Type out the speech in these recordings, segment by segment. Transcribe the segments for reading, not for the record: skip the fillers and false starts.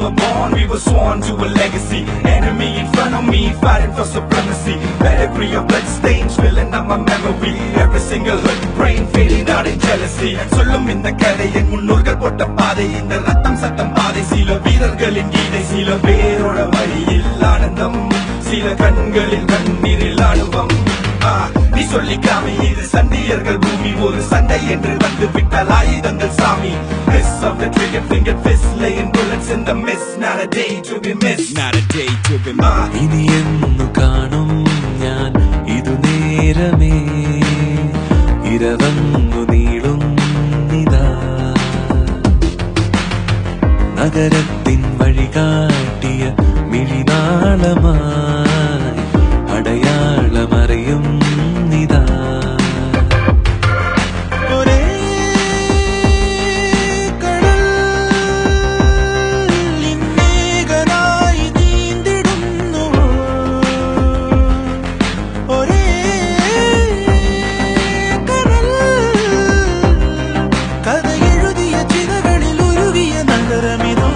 were born, we were sworn to a legacy. Enemy in front of me, fighting for supremacy. Pedigree of blood stains filling up my memory. Every single hurt brain fading out in jealousy. சொல்லும் இந்த கதை என் முன்னோர்கள் போட்ட பாதை. இந்த ரத்தம் சத்தம் பாதை. சில வீரர்களின் கீதை, சில பேரோட வழியில் ஆனந்தம், சில கண்களில் கண்ணீரில் அனுபவம். நீ சொல்லிக்காமி இது சண்டியர்கள் பூமி, ஒரு சண்டை என்று வந்து விட்டால் ஆயுதங்கள் சாமி. Kiss of the trigger finger fist, laying bullets in the mist. Not a day to be missed, not a day to be missed. ഇനി എന്നു കാണും ഞാൻ ഇതു നേരമേ, ഇരവന്നു നീളും നിതാ. നഗരത്തിൻ വഴി കാട്ടിയ മിഴിനാളമായി അടയാളമറിയും നിതാ. ഒരേ കടൽ ഇന്നേകനായി നീന്തിടുന്നു, ഒരേ കടൽ കഥ എഴുതിയ ചിതകളിൽ ഉരുകിയ നഗരമിതോ.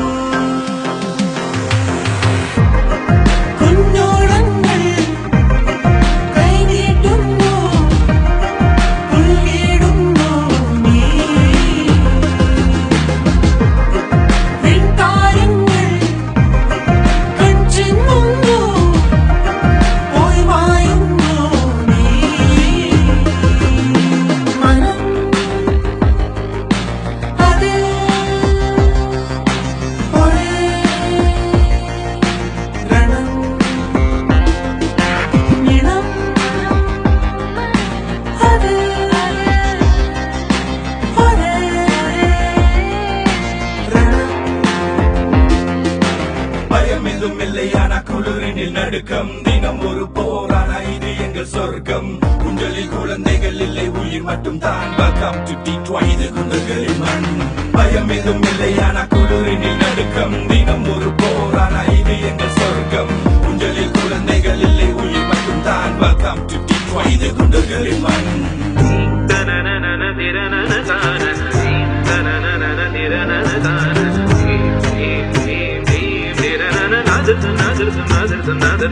குளிரினில் நடுக்கம், தினம் ஒரு போரான இது எங்கள் சொர்க்கம். குஞ்சலில் குழந்தைகள் இல்லை, உயிர் மட்டும் தான். Welcome to Detroit, இது குந்தர்களின் மண். பயம் எதுவும் இல்லையான குளிரினில் நடுக்கம், தினம் ஒரு போரான இது எங்கள் சொர்க்கம். குஞ்சலில் குழந்தைகள் இல்லை, உயிர் மட்டும் தான். Welcome to Detroit, இது குந்தர்களின் மண். Nazır